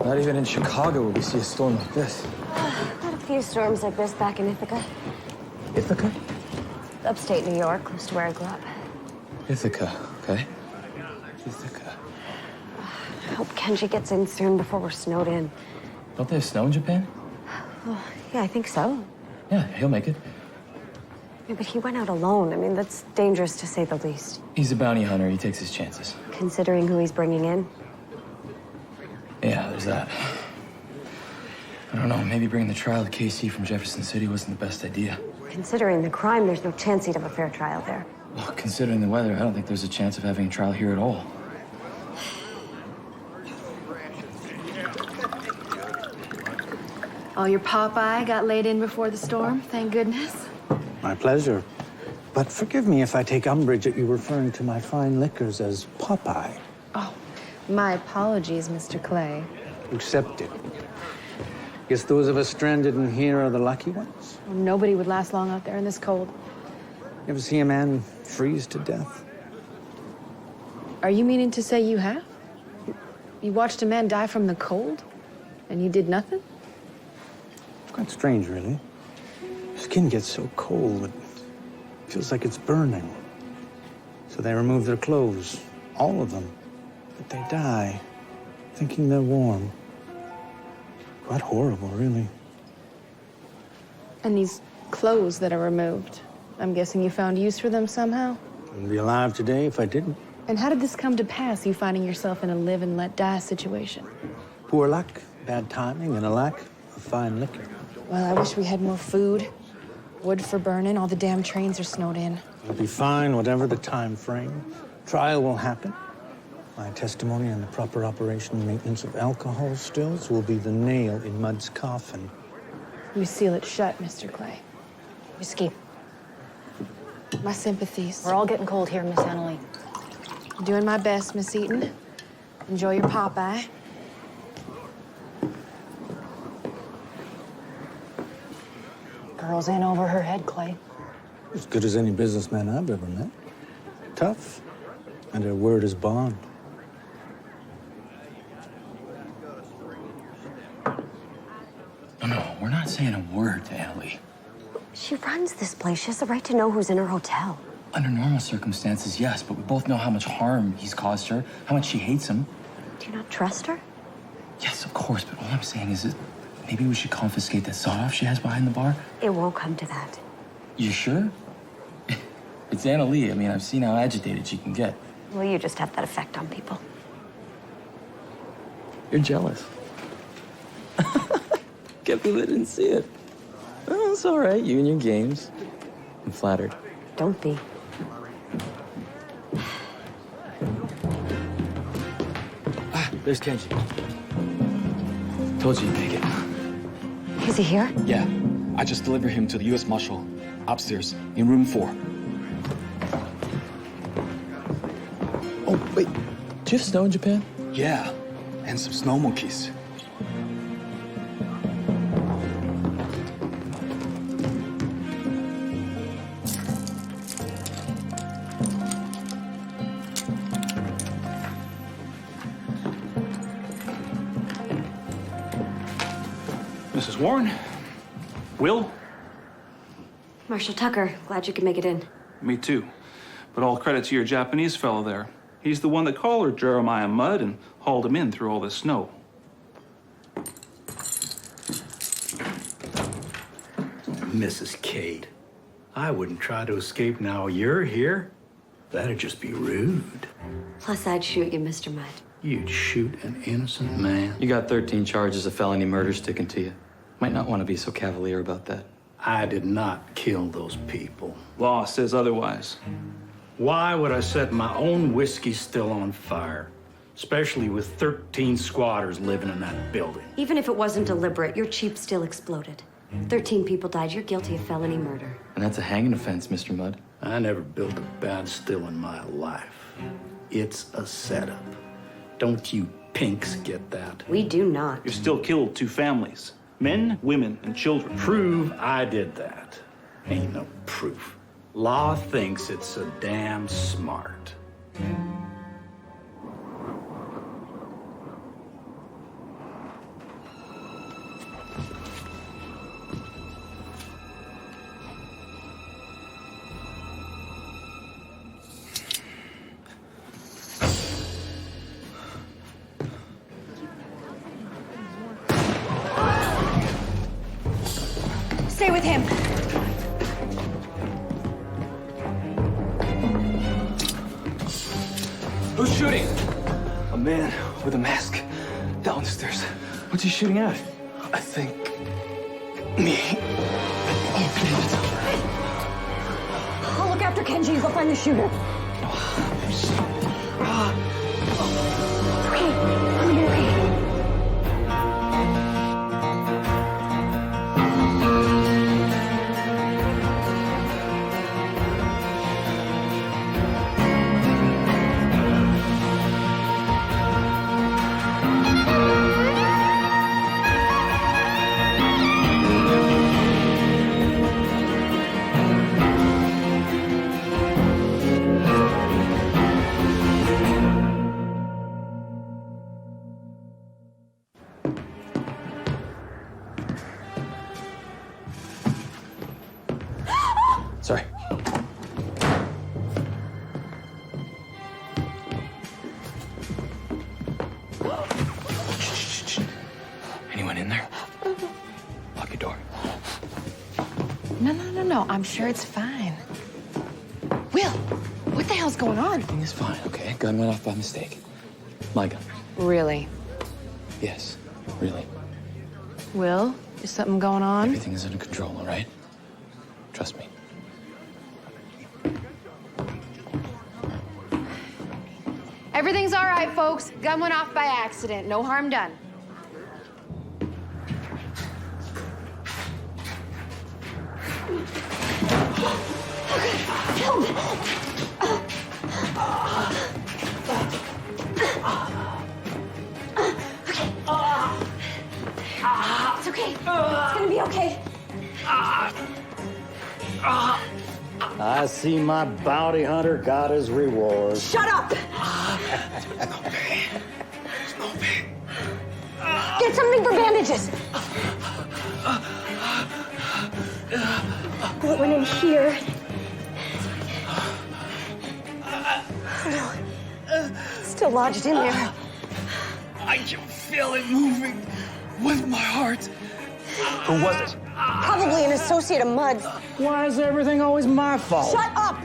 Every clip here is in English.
Not even in Chicago will we see a storm like this. Had a few storms like this back in Ithaca. Ithaca? Upstate New York, close to where I grew up. Ithaca, okay. Ithaca. I hope Kenji gets in soon before we're snowed in. Don't they have snow in Japan? Oh, yeah, I think so. Yeah, he'll make it. Yeah, but he went out alone. I mean, that's dangerous to say the least. He's a bounty hunter. He takes his chances. Considering who he's bringing in. Yeah, there's that. I don't know, maybe bringing the trial to KC from Jefferson City wasn't the best idea. Considering the crime, there's no chance he'd have a fair trial there. Well, considering the weather, I don't think there's a chance of having a trial here at all. Oh, your Popeye got laid in before the storm, thank goodness. My pleasure. But forgive me if I take umbrage at you referring to my fine liquors as Popeye. Oh, my apologies, Mr. Clay. Accepted. Guess those of us stranded in here are the lucky ones. Well, nobody would last long out there in this cold. You ever see a man freeze to death? Are you meaning to say you have? You watched a man die from the cold? And you did nothing? It's quite strange, really. Your skin gets so cold, it feels like it's burning. So they remove their clothes, all of them. But they die, thinking they're warm. Quite horrible, really. And these clothes that are removed, I'm guessing you found use for them somehow? Wouldn't be alive today if I didn't. And how did this come to pass, you finding yourself in a live and let die situation? Poor luck, bad timing, and a lack of fine liquor. Well, I wish we had more food. Wood for burning, all the damn trains are snowed in. It'll be fine, whatever the time frame. Trial will happen. My testimony on the proper operation and maintenance of alcohol stills will be the nail in Mud's coffin. You seal it shut, Mr. Clay. Whiskey. My sympathies. We're all getting cold here, Miss Annalee. Doing my best, Miss Eaton. Enjoy your Popeye. Girl's in over her head, Clay. As good as any businessman I've ever met. Tough, and her word is bond. No, we're not saying a word to Annalee. She runs this place. She has the right to know who's in her hotel. Under normal circumstances, yes, but we both know how much harm he's caused her, how much she hates him. Do you not trust her? Yes, of course, but all I'm saying is that maybe we should confiscate that sawed-off she has behind the bar. It won't come to that. You sure? It's Annalee. I mean, I've seen how agitated she can get. Well, you just have that effect on people. You're jealous. Can't believe I didn't see it. Oh, it's all right. You and your games. I'm flattered. Don't be. There's Kenji. Told you you'd make it. Is he here? Yeah, I just delivered him to the U.S. Marshal upstairs in room 4. Oh, wait. Do you have snow in Japan? Yeah, and some snow monkeys. Mrs. Warne? Will? Marshal Tucker, glad you could make it in. Me too. But all credit to your Japanese fellow there. He's the one that collared Jeremiah Mudd and hauled him in through all this snow. Mrs. Cade, I wouldn't try to escape now you're here. That'd just be rude. Plus, I'd shoot you, Mr. Mudd. You'd shoot an innocent man. You got 13 charges of felony murder sticking to you. Might not want to be so cavalier about that. I did not kill those people. Law says otherwise. Why would I set my own whiskey still on fire? Especially with 13 squatters living in that building. Even if it wasn't deliberate, your Jeep still exploded. 13 people died. You're guilty of felony murder. And that's a hanging offense, Mr. Mudd. I never built a bad still in my life. It's a setup. Don't you pinks get that? We do not. You still killed 2 families. Men, women, and children. Prove I did that. Ain't no proof. Law thinks it's so damn smart. stay with him. Who's shooting? A man with a mask. Down the stairs. What's he shooting at? I think... me. I'll look after Kenji. You go find the shooter. Okay, I'm gonna be okay. Sorry. Shh. Anyone in there? Lock your door. No. I'm sure it's fine. Will, what the hell's going on? Everything is fine, okay? Gun went off by mistake. My gun. Really? Yes, really. Will, is something going on? Everything is under control, all right? Trust me. Everything's all right, folks. Gun went off by accident. No harm done. It's okay. It's gonna be okay. I see my bounty hunter got his reward. Shut up! Get something for bandages. Bullet went in here. Oh no. It's still lodged in there. I can feel it moving with my heart. Who was it? Probably an associate of Mud's. Why is everything always my fault? Shut up!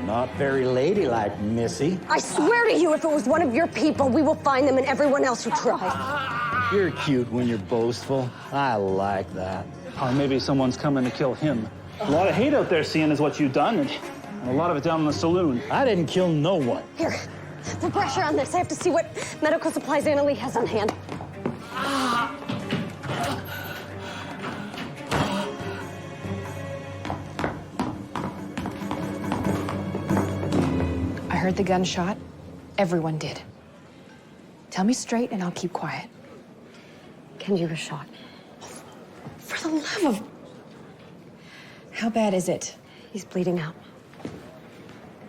Not very ladylike, Missy. I swear to you, if it was one of your people, we will find them and everyone else who tries. You're cute when you're boastful. I like that. Or maybe someone's coming to kill him. A lot of hate out there, seeing is what you've done, and a lot of it down in the saloon. I didn't kill no one. Here, put pressure on this. I have to see what medical supplies Anna Lee has on hand. I heard the gunshot. Everyone did. Tell me straight and I'll keep quiet. Kenji was shot. For the love of... How bad is it? He's bleeding out.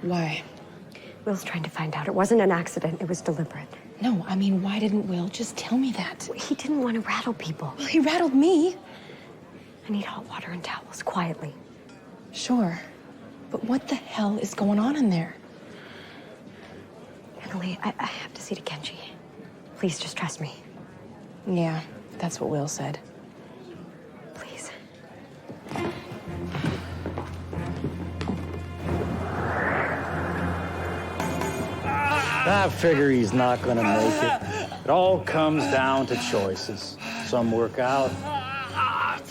Why? Will's trying to find out. It wasn't an accident. It was deliberate. No, I mean, why didn't Will just tell me that? He didn't want to rattle people. Well, he rattled me. I need hot water and towels, quietly. Sure. But what the hell is going on in there? Anna Lee, I have to see to Kenji. Please, just trust me. Yeah, that's what Will said. Please. I figure he's not gonna make it. It all comes down to choices. Some work out,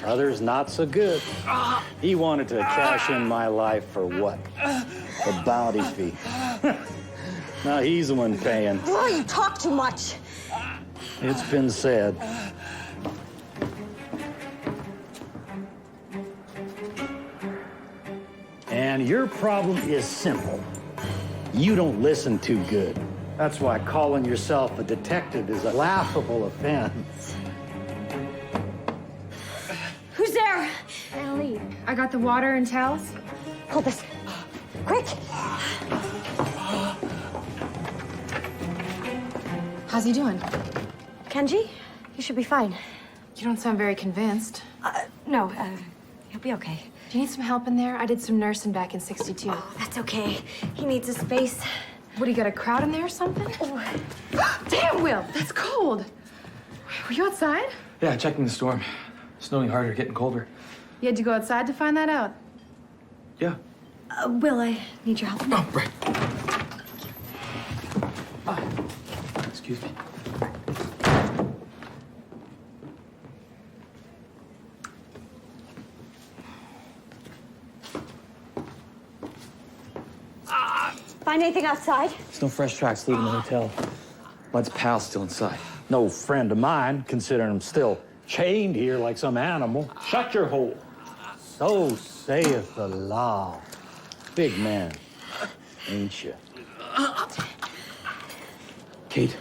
others not so good. He wanted to cash in my life for what? A bounty fee. Now he's the one paying. Oh, you talk too much. It's been said. And your problem is simple. You don't listen too good. That's why calling yourself a detective is a laughable offense. Who's there? Ellie, I got the water and towels. Hold this. Quick. How's he doing? Kenji, you should be fine. You don't sound very convinced. No, he'll be okay. Do you need some help in there? I did some nursing back in '62. Oh, that's okay. He needs a space. What, do you got a crowd in there or something? Oh. Damn, Will, that's cold. Were you outside? Yeah, checking the storm. Snowing harder, getting colder. You had to go outside to find that out? Yeah. Will, I need your help. Oh, right. Excuse me. Find anything outside? There's no fresh tracks leaving the hotel. Bud's pal's still inside. No friend of mine, considering I'm still chained here like some animal. Shut your hole. So saith the law. Big man, ain't you? Kate,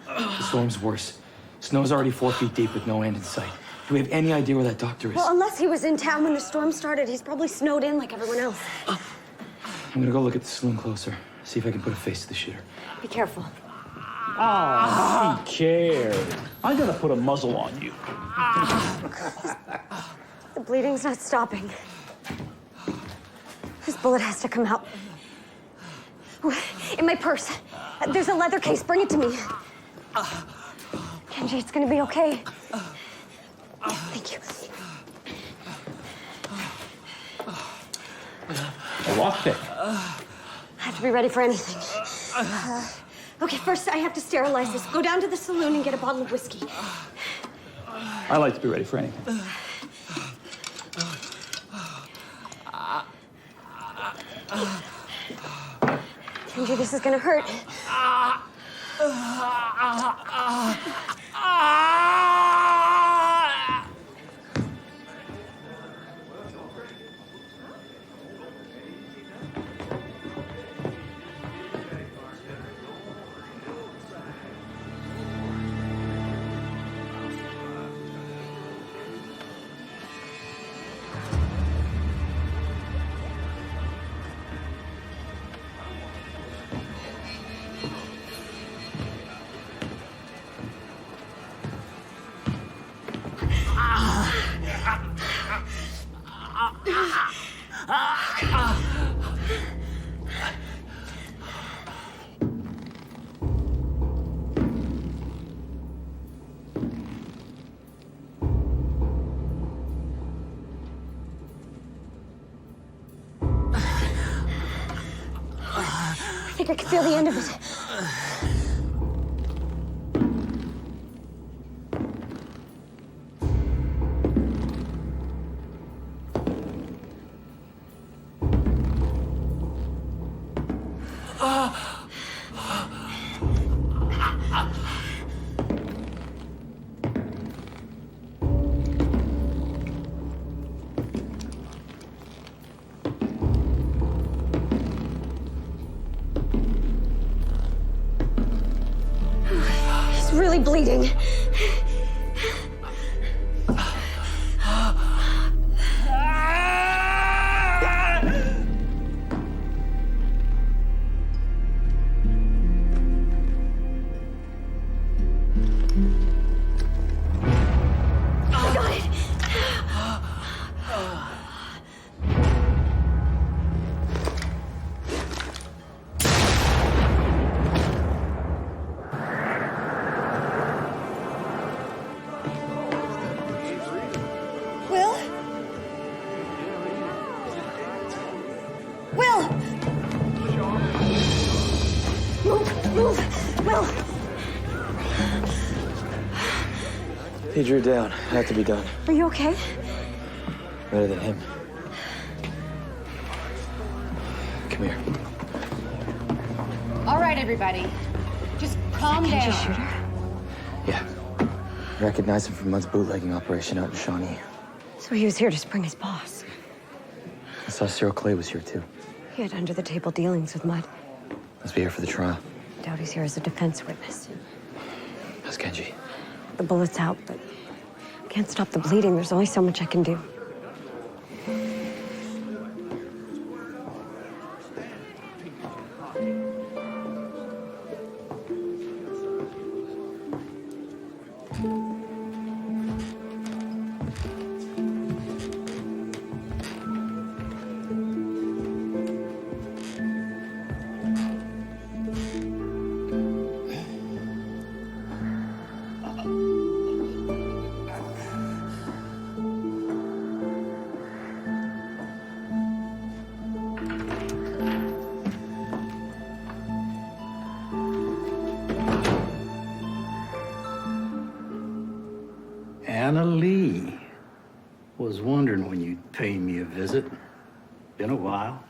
the storm's worse. Snow's already 4 feet deep with no end in sight. Do we have any idea where that doctor is? Well, unless he was in town when the storm started, he's probably snowed in like everyone else. I'm gonna go look at the saloon closer, see if I can put a face to the shooter. Be careful. Oh, he cared. I'm gonna put a muzzle on you. The bleeding's not stopping. This bullet has to come out. In my purse. There's a leather case. Bring it to me. Kenji, it's gonna be okay. Thank you. Lock it. I have to be ready for anything. Okay, first I have to sterilize this. Go down to the saloon and get a bottle of whiskey. I like to be ready for anything. Kenji, this is gonna hurt. I think I can feel the end of it. He's really bleeding. I got it. Will? Will! Move! Will! He drew down. Had to be done. Are you okay? Better than him. Come here. All right, everybody. Just calm down. Shooter? Yeah. Recognize him from Mudd's bootlegging operation out in Shawnee. So he was here to spring his boss. I saw Cyril Clay was here too. He had under-the-table dealings with Mudd. Must be here for the trial. Doubt he's here as a defense witness. How's Kenji? The bullet's out, but I can't stop the bleeding. There's only so much I can do. Anna Lee. Was wondering when you'd pay me a visit. Been a while.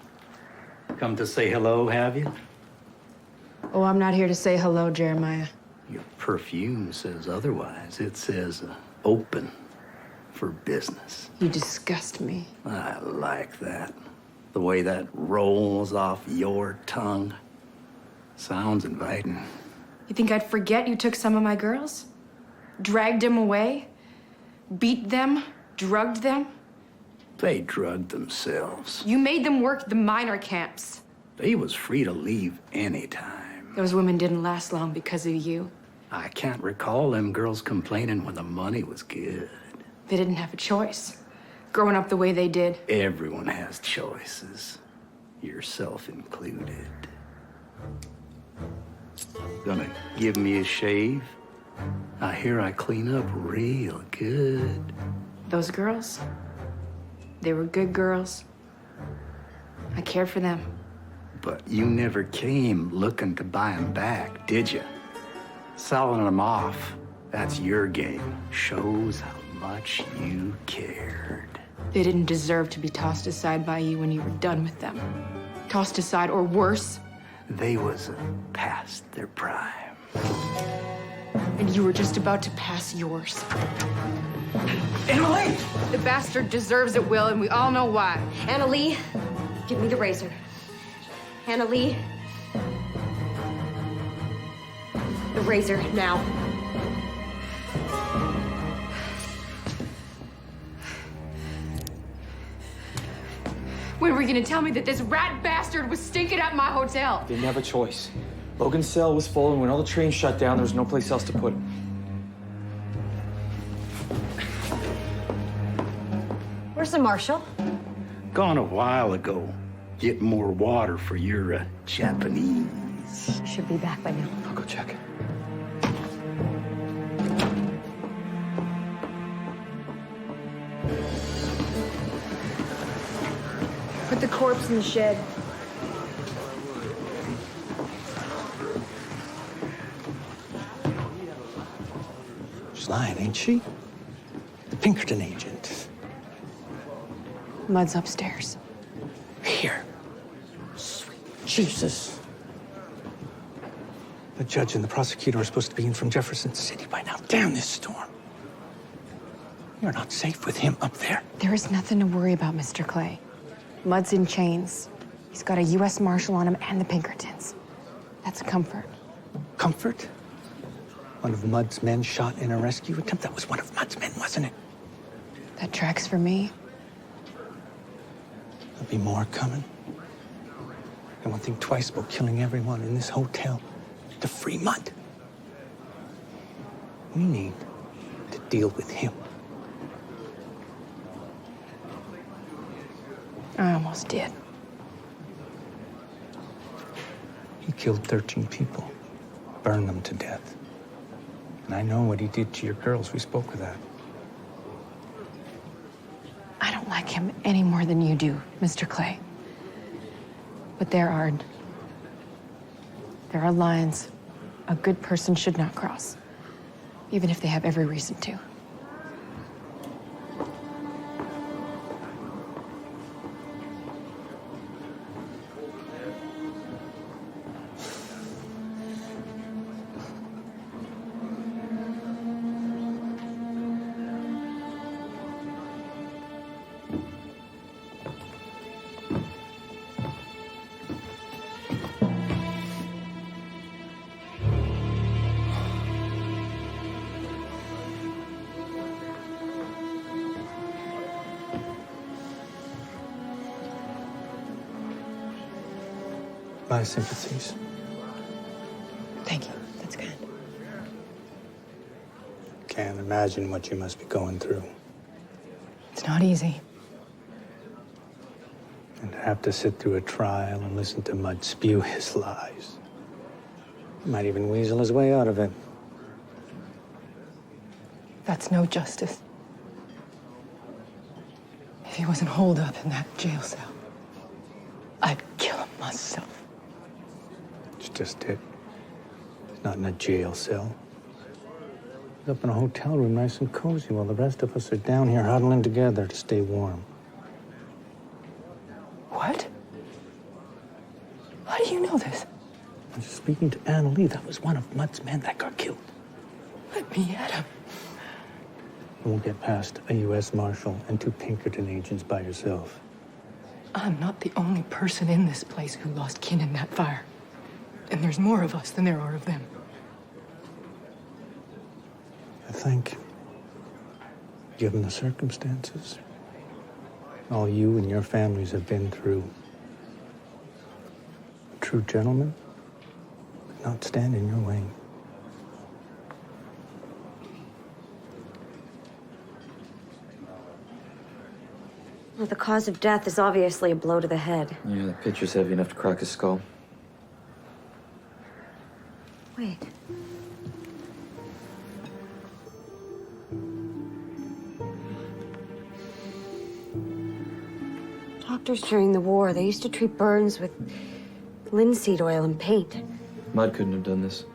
Come to say hello, have you? Oh, I'm not here to say hello, Jeremiah. Your perfume says otherwise. It says open for business. You disgust me. I like that. The way that rolls off your tongue. Sounds inviting. You think I'd forget you took some of my girls? Dragged them away? Beat them? Drugged them? They drugged themselves. You made them work the minor camps. They was free to leave anytime. Those women didn't last long because of you. I can't recall them girls complaining when the money was good. They didn't have a choice. Growing up the way they did. Everyone has choices, yourself included. Gonna give me a shave? I hear I clean up real good. Those girls, they were good girls. I cared for them. But you never came looking to buy them back, did you? Selling them off, that's your game. Shows how much you cared. They didn't deserve to be tossed aside by you when you were done with them. Tossed aside, or worse. They was past their prime. And you were just about to pass yours. Emily! The bastard deserves it, Will, and we all know why. Anna Lee, give me the razor. Anna Lee. The razor, now. When were you gonna tell me that this rat bastard was stinking at my hotel? Didn't have a choice. Logan's cell was full, and when all the trains shut down, there was no place else to put him. Where's the marshal? Gone a while ago. Get more water for your Japanese. Should be back by now. I'll go check. Put the corpse in the shed. She's lying, ain't she? The Pinkerton agent. Mud's upstairs. Here. Sweet Jesus. The judge and the prosecutor are supposed to be in from Jefferson City by now. Damn this storm. You're not safe with him up there. There is nothing to worry about, Mr. Clay. Mud's in chains. He's got a U.S. Marshal on him and the Pinkertons. That's a comfort. Comfort? One of Mud's men shot in a rescue attempt? That was one of Mud's men, wasn't it? That tracks for me. There'll be more coming. I won't think twice about killing everyone in this hotel to free Mud. We need to deal with him. I almost did. He killed 13 people, burned them to death. And I know what he did to your girls. We spoke of that. I don't like him any more than you do, Mr. Clay. But there are lines a good person should not cross, even if they have every reason to. My sympathies. Thank you. That's kind. Can't imagine what you must be going through. It's not easy. And to have to sit through a trial and listen to Mud spew his lies. He might even weasel his way out of it. That's no justice. If he wasn't holed up in that jail cell, I'd kill him myself. It's just it. He's not in a jail cell. He's up in a hotel room, nice and cozy, while the rest of us are down here huddling together to stay warm. What? How do you know this? I was speaking to Anna Lee. That was one of Mutt's men that got killed. Let me at him. You won't get past a U.S. Marshal and 2 Pinkerton agents by yourself. I'm not the only person in this place who lost kin in that fire. And there's more of us than there are of them. I think, given the circumstances, all you and your families have been through, a true gentleman could not stand in your way. Well, the cause of death is obviously a blow to the head. Yeah, the picture's heavy enough to crack his skull. Wait. Doctors during the war, they used to treat burns with linseed oil and paint. Mudd couldn't have done this.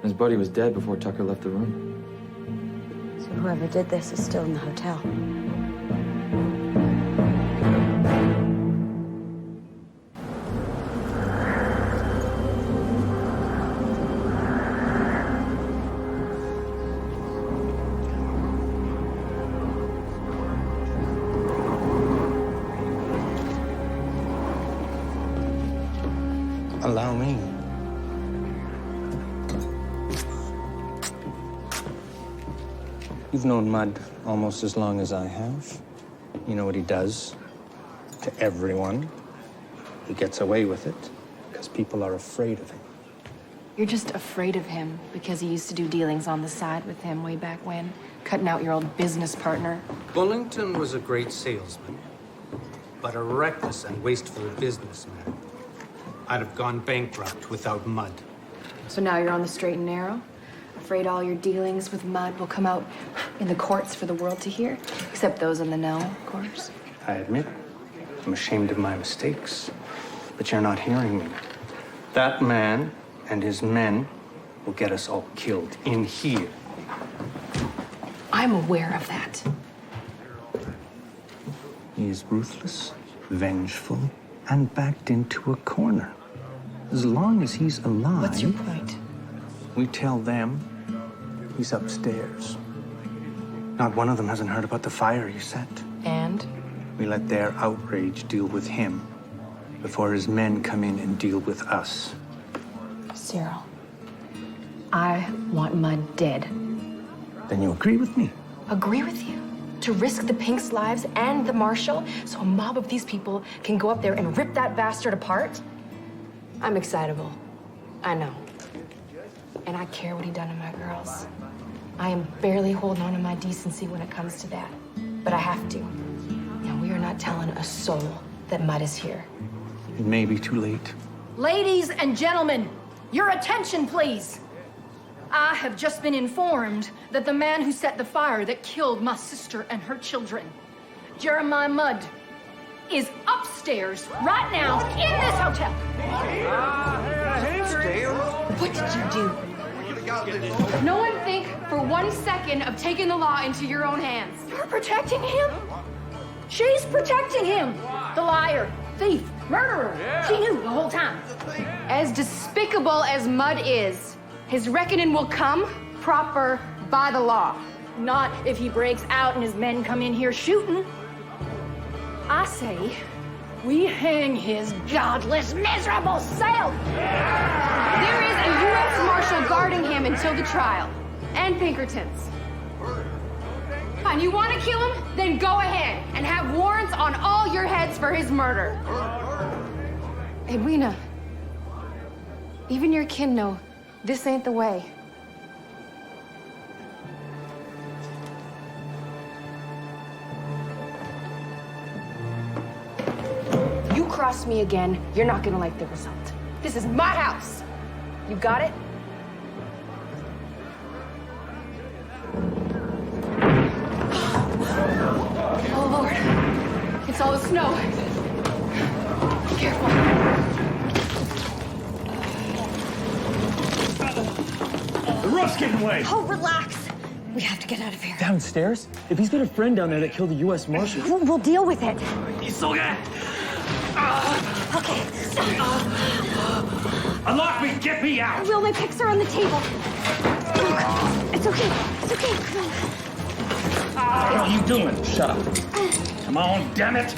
His buddy was dead before Tucker left the room. So whoever did this is still in the hotel. Allow me. You've known Mudd almost as long as I have. You know what he does to everyone. He gets away with it because people are afraid of him. You're just afraid of him because he used to do dealings on the side with him way back when, cutting out your old business partner. Bullington was a great salesman, but a reckless and wasteful businessman. I'd have gone bankrupt without Mudd. So now you're on the straight and narrow? Afraid all your dealings with Mudd will come out in the courts for the world to hear? Except those in the know, of course. I admit, I'm ashamed of my mistakes, but you're not hearing me. That man and his men will get us all killed in here. I'm aware of that. He is ruthless, vengeful, and backed into a corner. As long as he's alive... What's your point? We tell them he's upstairs. Not one of them hasn't heard about the fire he set. And? We let their outrage deal with him before his men come in and deal with us. Cyril, I want Mudd dead. Then you agree with me? Agree with you? To risk the Pinks' lives and the Marshal so a mob of these people can go up there and rip that bastard apart? I'm excitable. I know. And I care what he done to my girls. I am barely holding on to my decency when it comes to that. But I have to. And we are not telling a soul that Mudd is here. It may be too late. Ladies and gentlemen, your attention, please. I have just been informed that the man who set the fire that killed my sister and her children, Jeremiah Mudd, is upstairs right now in this hotel. What did you do? No one think for 1 second of taking the law into your own hands. You're protecting him? She's protecting him. The liar, thief, murderer. She knew the whole time. As despicable as Mudd is, his reckoning will come proper by the law. Not if he breaks out and his men come in here shooting. I say, we hang his godless, miserable self. There is a U.S. Marshal guarding him until the trial. And Pinkertons. And you want to kill him? Then go ahead and have warrants on all your heads for his murder. Edwina, even your kin know this ain't the way. You cross me again, you're not gonna like the result. This is my house. You got it? Oh, Lord. It's all the snow. Be careful. The roof stuff's getting away. Oh, relax. We have to get out of here. Downstairs? If he's got a friend down there that killed the U.S. Marshal. We'll deal with it. Okay. Unlock me! Get me out! Will, my picks are on the table. Look, it's okay. It's okay. Come on. What are you doing? Shut up. Come on, damn it!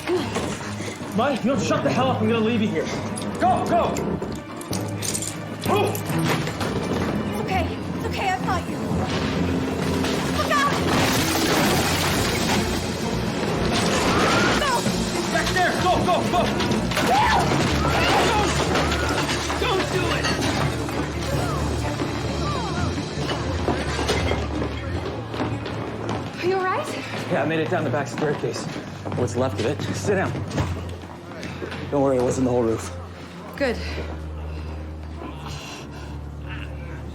Mike, no, shut the hell up. I'm gonna leave you here. Go, go! Move! It's okay. It's okay. I've got you. Look out! Go! Back there! Go, go, go! Don't do it! Are you all right? Yeah, I made it down the back staircase. What's left of it? Sit down. Don't worry, it wasn't the whole roof. Good.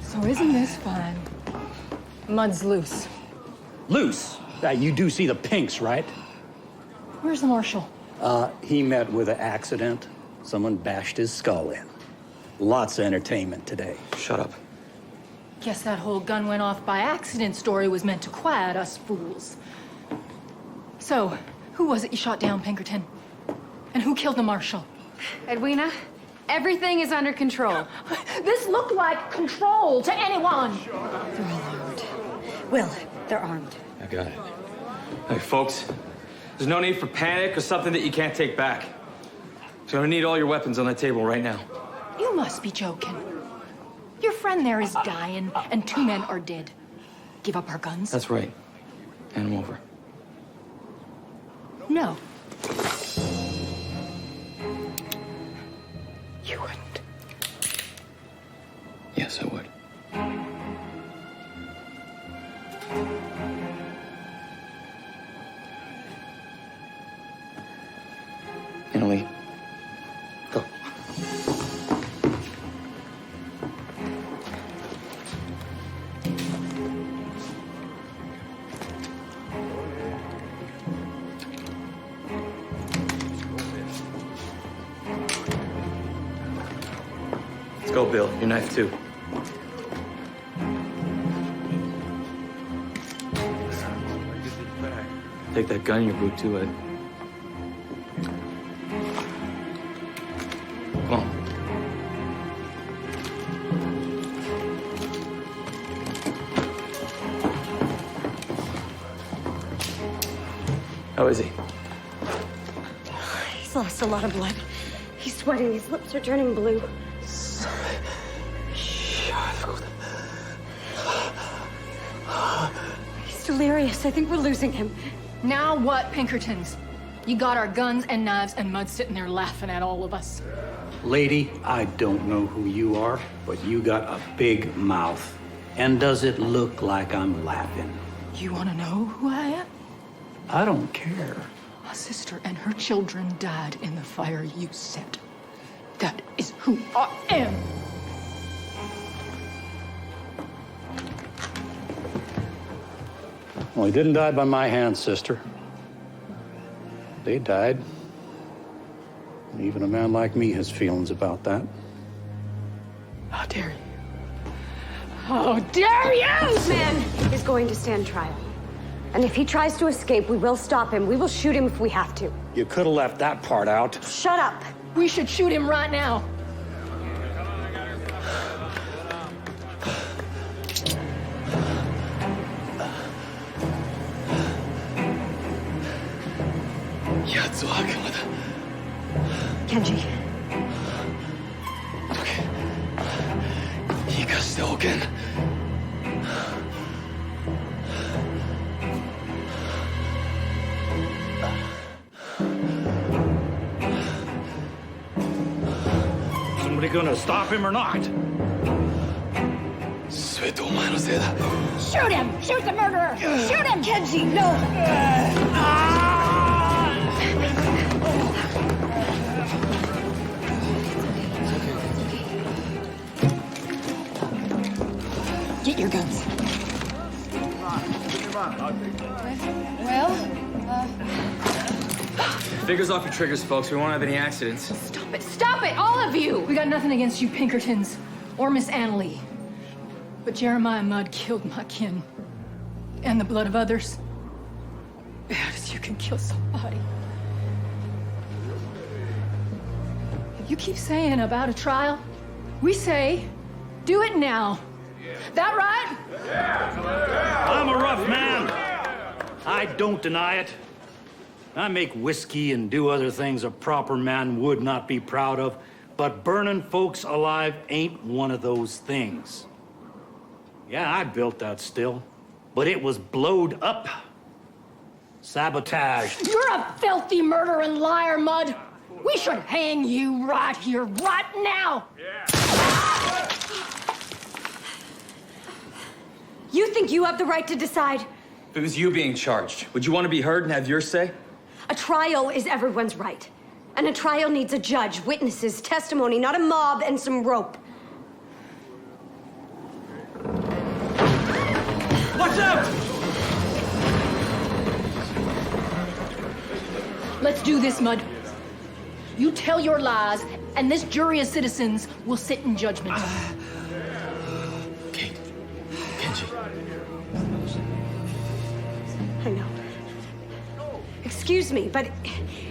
So isn't this fun? Mud's loose. Loose. You do see the pinks, right? Where's the marshal? He met with an accident. Someone bashed his skull in. Lots of entertainment today. Shut up. Guess that whole gun went off by accident story was meant to quiet us fools. So, who was it you shot down, Pinkerton? And who killed the marshal? Edwina, everything is under control. This looked like control to anyone. They're all armed. Will, they're armed. I got it. Hey, folks, there's no need for panic or something that you can't take back. So I'm gonna need all your weapons on that table right now. You must be joking. Your friend there is dying, and 2 men are dead. Give up our guns? That's right. Hand them over. No. You wouldn't. Yes, I would. Annalie, go. Let's go, Bill. Your knife, too. Take that gun in your boot, too, Ed. Come on. How is he? He's lost a lot of blood. He's sweating. His lips are turning blue. He's delirious. I think we're losing him. Now what, Pinkertons? You got our guns and knives and Mud sitting there laughing at all of us. Lady, I don't know who you are, but you got a big mouth. And does it look like I'm laughing? You want to know who I am? I don't care. My sister and her children died in the fire you set. That is who I am. Well, he didn't die by my hand, sister. They died. And even a man like me has feelings about that. How dare you? How dare you! This man is going to stand trial. And if he tries to escape, we will stop him. We will shoot him if we have to. You could have left that part out. Shut up. We should shoot him right now. Kenji. Somebody gonna stop him or not? Shoot him! Shoot the murderer! Shoot him! Kenji, no! Get your guns. Well, Fingers off your triggers, folks. We won't have any accidents. Stop it! Stop it! All of you! We got nothing against you Pinkertons. Or Miss Annalie. But Jeremiah Mudd killed my kin. And the blood of others. Bad as you can kill somebody. You keep saying about a trial. We say, do it now. That right? I'm a rough man. I don't deny it. I make whiskey and do other things a proper man would not be proud of, but burning folks alive ain't one of those things. Yeah, I built that still, but it was blowed up. Sabotage. You're a filthy murdering liar, Mudd. We should hang you right here, right now. You think you have the right to decide? If it was you being charged, would you want to be heard and have your say? A trial is everyone's right. And a trial needs a judge, witnesses, testimony, not a mob and some rope. Watch out! Let's do this, Mudd. You tell your lies, and this jury of citizens will sit in judgment. Kate. Kenji. I know. Excuse me, but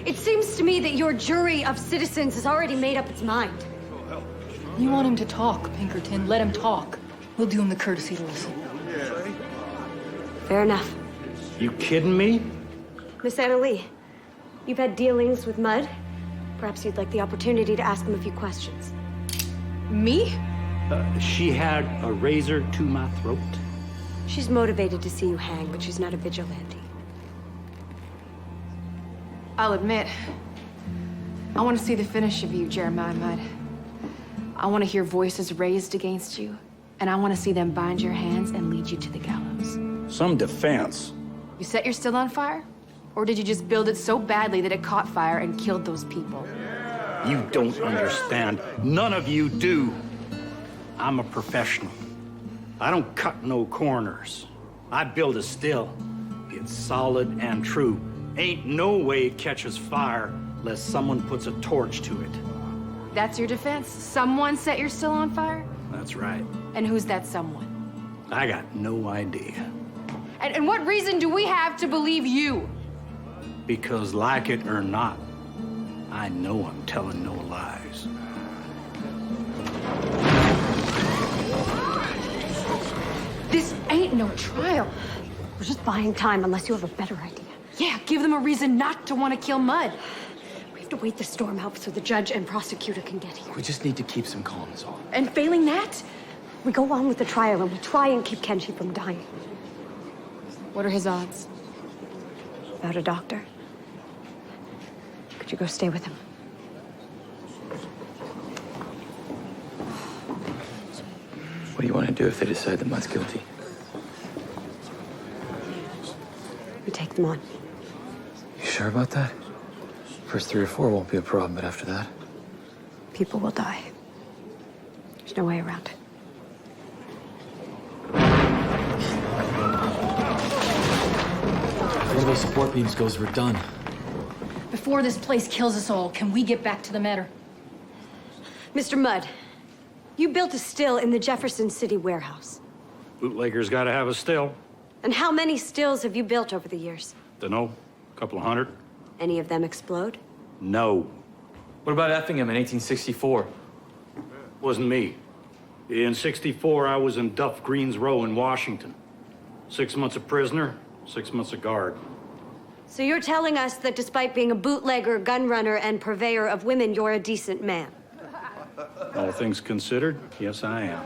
it seems to me that your jury of citizens has already made up its mind. You want him to talk, Pinkerton. Let him talk. We'll do him the courtesy to listen. Fair enough. You kidding me? Miss Anna Lee, you've had dealings with Mudd. Perhaps you'd like the opportunity to ask him a few questions. Me? She had a razor to my throat. She's motivated to see you hang, but she's not a vigilante. I'll admit, I want to see the finish of you, Jeremiah Mudd. I want to hear voices raised against you, and I want to see them bind your hands and lead you to the gallows. Some defense. You set your still on fire? Or did you just build it so badly that it caught fire and killed those people? You don't understand. None of you do. I'm a professional. I don't cut no corners. I build a still. It's solid and true. Ain't no way it catches fire unless someone puts a torch to it. That's your defense? Someone set your still on fire? That's right. And who's that someone? I got no idea. And what reason do we have to believe you? Because like it or not, I know I'm telling no lies. This ain't no trial. We're just buying time unless you have a better idea. Yeah, give them a reason not to want to kill Mudd. We have to wait the storm out so the judge and prosecutor can get here. We just need to keep some calm, is all. And failing that, We go on with the trial and we try and keep Kenji from dying. what are his odds? Without a doctor. Could you go stay with him? What do you want to do if they decide that Mudd's guilty? We take them on. You sure about that? First 3 or 4 won't be a problem, but after that? People will die. There's no way around it. One of those support beams goes, we're done. Before this place kills us all, can we get back to the matter? Mr. Mudd, you built a still in the Jefferson City warehouse. Bootlegger's gotta have a still. And how many stills have you built over the years? Dunno, a couple of hundred? Any of them explode? No, What about Effingham in 1864? wasn't me. In '64, I was in Duff Green's Row in Washington. 6 months a prisoner, 6 months a guard. So you're telling us that despite being a bootlegger, gun runner, and purveyor of women, you're a decent man? All things considered, yes, I am.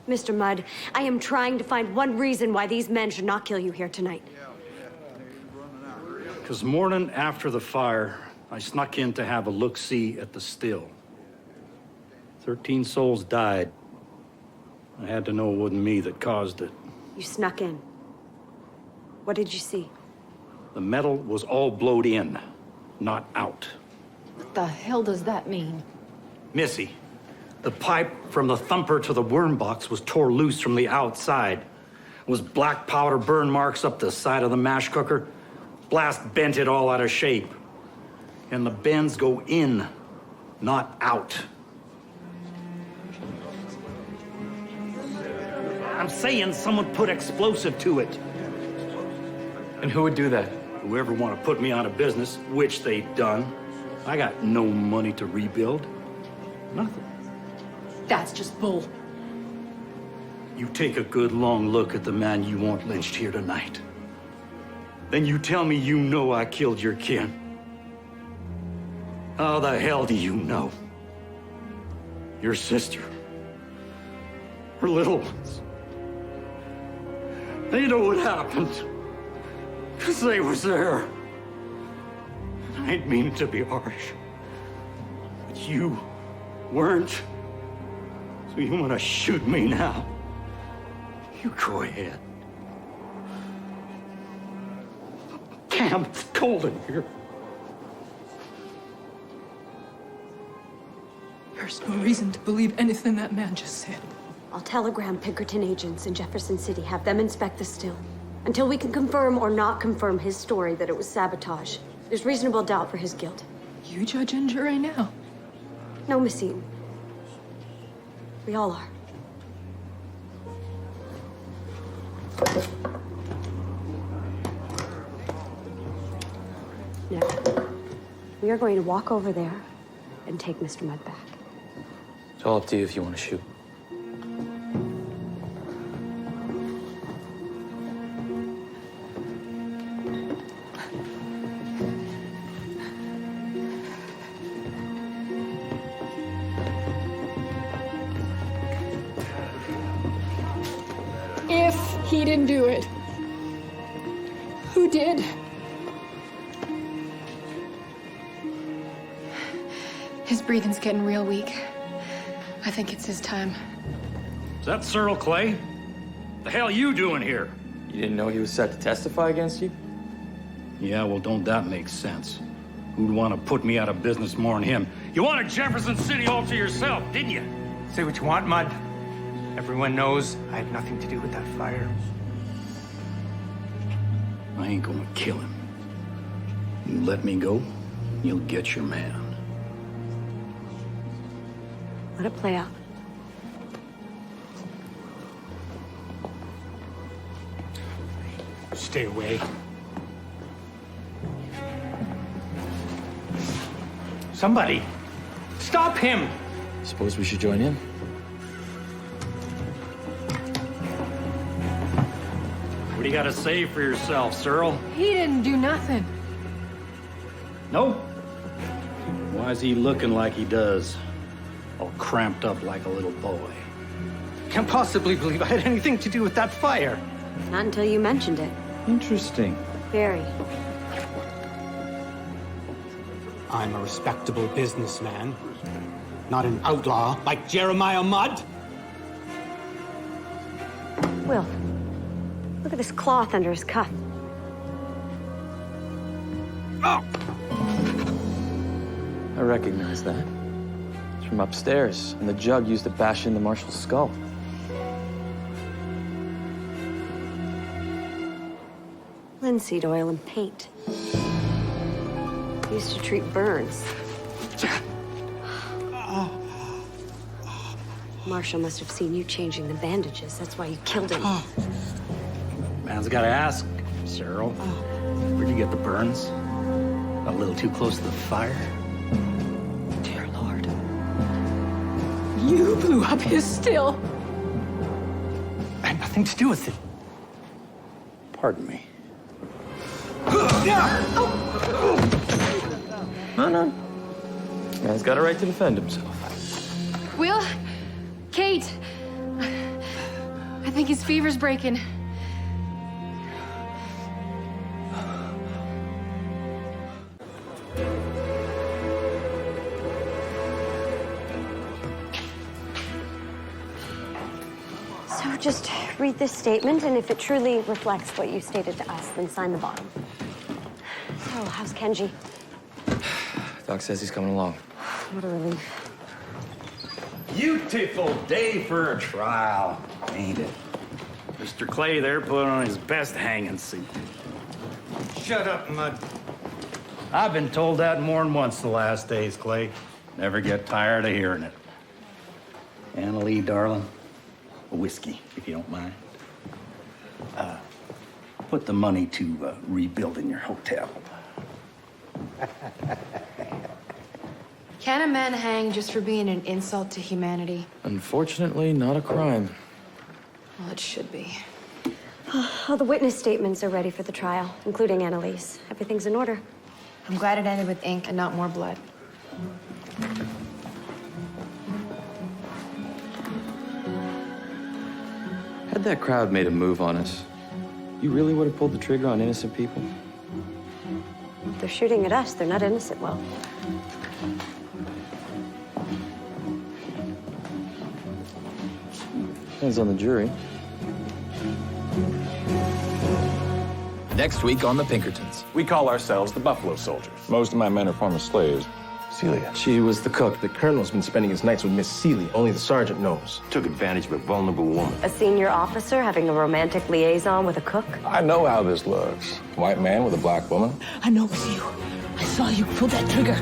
Mr. Mudd, I am trying to find one reason why these men should not kill you here tonight. Because morning after the fire, I snuck in to have a look-see at the still. 13 souls died. I had to know it wasn't me that caused it. You snuck in. What did you see? The metal was all blowed in, not out. What the hell does that mean? Missy, the pipe from the thumper to the worm box was tore loose from the outside. It was black powder burn marks up the side of the mash cooker. Blast bent it all out of shape. And the bends go in, not out. of saying someone put explosive to it. And who would do that? Whoever want to put me out of business, which they done. I got no money to rebuild. Nothing. That's just bull. You take a good long look at the man you want lynched here tonight. Then you tell me you know I killed your kin. How the hell do you know? Your sister. Her little ones. They know what happened. Because they was there. And I ain't mean to be harsh. But you weren't. So you want to shoot me now? You go ahead. Damn, it's cold in here. There's no reason to believe anything that man just said. I'll telegram Pinkerton agents in Jefferson City, have them inspect the still. Until we can confirm or not confirm his story that it was sabotage, there's reasonable doubt for his guilt. You judge and jury now. No, Miss Eaton. We all are. Now, we are going to walk over there and take Mr. Mudd back. It's all up to you if you want to shoot. If he didn't do it, who did? His breathing's getting real weak. I think it's his time. Is that Cyril Clay? The hell you doing here? You didn't know he was set to testify against you? Yeah, well, don't that make sense? Who'd want to put me out of business more than him? You wanted Jefferson City all to yourself, didn't you? Say what you want, Mudd. Everyone knows I had nothing to do with that fire. I ain't gonna kill him. You let me go, you'll get your man. Let it play out. Stay away. Somebody, stop him! Suppose we should join in? What do you got to say for yourself, Cyril? He didn't do nothing. No? Why is he looking like he does? All cramped up like a little boy. Can't possibly believe I had anything to do with that fire. Not until you mentioned it. Interesting. Very. I'm a respectable businessman, not an outlaw like Jeremiah Mudd. Will, look at this cloth under his cuff. Oh! I recognize that. It's from upstairs, and the jug used to bash in the marshal's skull. Linseed oil and paint. Used to treat burns. Marshall must have seen you changing the bandages. That's why you killed him. Man's got to ask, Cyril. Where'd you get the burns? A little too close to the fire? Dear Lord. You blew up his still. I had nothing to do with it. Pardon me. No. Man's got a right to defend himself. Will? Kate? I think his fever's breaking. So just read this statement, and if it truly reflects what you stated to us, then sign the bottom. So, how's Kenji? Doc says he's coming along. What a relief. Beautiful day for a trial, ain't it? Mr. Clay there put on his best hanging suit. Shut up, Mudd. I've been told that more than once the last days, Clay. Never get tired of hearing it. Annalee, darling, a whiskey, if you don't mind. Put the money to rebuilding your hotel. Can a man hang just for being an insult to humanity? Unfortunately, not a crime. Well, it should be. All the witness statements are ready for the trial, including Annalise. Everything's in order. I'm glad it ended with ink and not more blood. Had that crowd made a move on us, you really would have pulled the trigger on innocent people? If they're shooting at us, they're not innocent, well. Depends on the jury. Next week on the Pinkertons. We call ourselves the Buffalo Soldiers. Most of my men are former slaves. Celia. She was the cook. The colonel's been spending his nights with Miss Celia. Only the sergeant knows. Took advantage of a vulnerable woman. A senior officer having a romantic liaison with a cook? I know how this looks. White man with a black woman. I know it was you. I saw you pull that trigger.